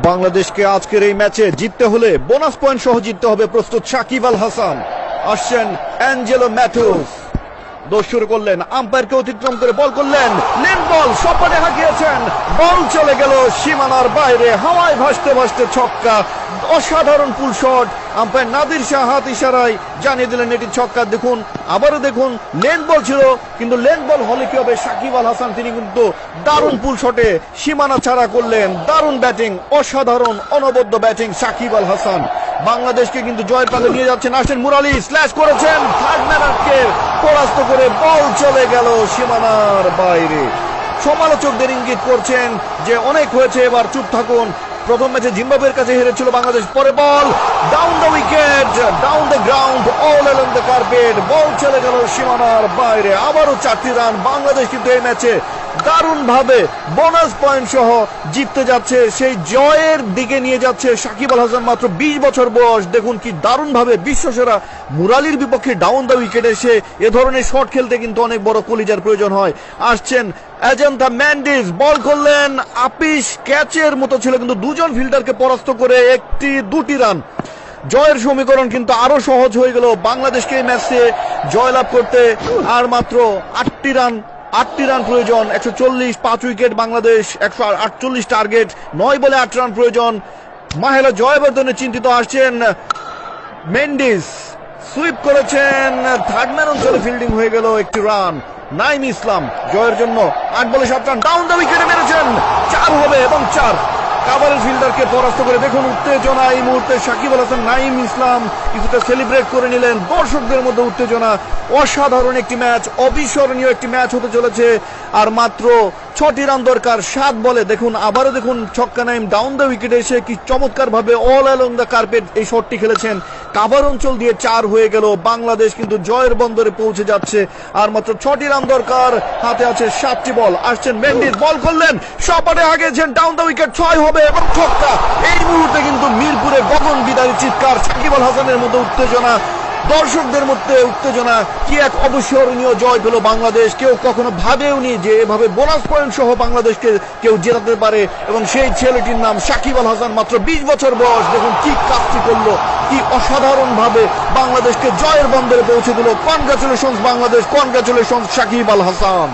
বাংলাদেশকে আজকের এই ম্যাচে জিততে হলে বোনাস পয়েন্ট সহ জিততে হবে। প্রস্তুত সাকিব আল হাসান। আসছেন অ্যাঞ্জেলো ম্যাথুস। দোষ শুরু করলেন, আম্পায়ারকে অতিক্রম করে বল করলেন, লেন বল সপাটে হাঁকিয়েছেন, বল চলে গেল সীমানার বাইরে, হাওয়ায় ভাসতে ভাসতে ছক্কা। অসাধারণ পুল শট। আম্পায়ার নাদির শাহ হাত ইশারায় জানিয়ে দিলেন এটি ছক্কা। দেখুন, আবারও দেখুন, লেন বল ছিল, কিন্তু লেন বল হলে কি হবে? সাকিব আল হাসান তিনি কিন্তু দারুণ পুল শটে সীমানা ছাড়া করলেন। দারুণ ব্যাটিং, অসাধারণ অনবদ্য ব্যাটিং সাকিব আল হাসান। বাংলাদেশকে কিন্তু জয়ের পথে নিয়ে যাচ্ছেন। আসেন মুরালি, স্ল্যাশ করেছেন, থার্ড ম্যানকে পরাস্ত করে বল চলে গেল সীমানার বাইরে। সমালোচকদের ইঙ্গিত করছেন যে অনেক হয়েছে, এবার চুপ থাকুন। প্রথম ম্যাচে জিম্বাবুয়ের কাছে হেরেছিল বাংলাদেশ, পরে ball down the wicket, down the ground, all along the carpet, ball চলে গেল সীমানার বাইরে। আবারও 4টি রান। বাংলাদেশ কিন্তু এই ম্যাচে দারুণ ভাবে বোনাস পয়েন্ট সহ জিততে যাচ্ছে, সেই জয়ের দিকে নিয়ে যাচ্ছে সাকিব আল হাসান। মাত্র 20 বছর বয়স। দেখুন কি দারুণ ভাবে বিশ্বসেরা মুরালির বিপক্ষে ডাউন দ্য উইকেটে এসে এ ধরনের শট খেলতে কিন্তু অনেক বড় কলিজার প্রয়োজন হয়। আসছেন অ্যাজান্থা ম্যান্ডিস, বল করলেন, আপিস ক্যাচের মতো ছিল, কিন্তু দুজন ফিল্ডারকে পরাস্ত করে 2টি রান। জয়ের সমীকরণ কিন্তু আরো সহজ হয়ে গেল বাংলাদেশকে এই ম্যাচে জয়লাভ করতে। আর মাত্র 8টি রান প্রয়োজন। 140, 5 উইকেট বাংলাদেশ, 148 টার্গেট, 9 বলে 8 রান প্রয়োজন। মাহেলা জয়বর্ধনে চিন্তিত। আসছেন মেন্ডিস, সুইপ করেছেন, থার্ড ম্যান অঞ্চলে ফিল্ডিং হয়ে গেল, 1টি রান। নাইম ইসলাম জয়ের জন্য 8 বলে 7 রান, ডাউন দ্য উইকেটে মেরেছেন, 4 হবে এবং 4। কাভারের ফিল্ডারকে পরাস্ত করে দেখুন উত্তেজনা এই মুহূর্তে। সাকিব আল হাসান, নাইম ইসলাম কিছুটা সেলিব্রেট করে নিলেন। দর্শকদের মধ্যে উত্তেজনা। অসাধারণ একটি ম্যাচ, অবিস্মরণীয় একটি ম্যাচ হতে চলেছে। আর মাত্র 6টি রান দরকার 7 বলে। দেখুন, আবারও দেখুন ছক্কা নাইম ডাউন দ্য উইকেটে এসে কি চমৎকার ভাবে অল অ্যালং দ্য কার্পেট এই শটটি খেলেছেন। কাভার অঞ্চল দিয়ে 4 হয়ে গেল। বাংলাদেশ কিন্তু জয়ের বন্দরে পৌঁছে যাচ্ছে। আর মাত্র 6টি রান দরকার, হাতে আছে 7টি বল। আসছেন মেন্ডিস, বল করলেন, সপাটে হাঁকিয়েছেন, ডাউন দ্য উইকেট, 6 হবে এবং ছক্কা। এই মুহূর্তে কিন্তু মিরপুরে গগন বিদারী চিৎকার। সাকিব আল হাসানের মধ্যে উত্তেজনা, দর্শকদের মধ্যে উত্তেজনা। কি এক অবিস্মরণীয় জয় পেল বাংলাদেশ। কেউ কখনো ভাবেওনি যে এভাবে বোনাস পয়েন্ট সহ বাংলাদেশকে কেউ জেতাতে পারে, এবং সেই ছেলেটির নাম সাকিব আল হাসান। মাত্র 20 বছর বয়স। দেখুন কি কাজটি করলো, কি অসাধারণ ভাবে বাংলাদেশকে জয়ের বন্দরে পৌঁছে দিল। Congratulations Bangladesh, congratulations Shakib Al Hasan.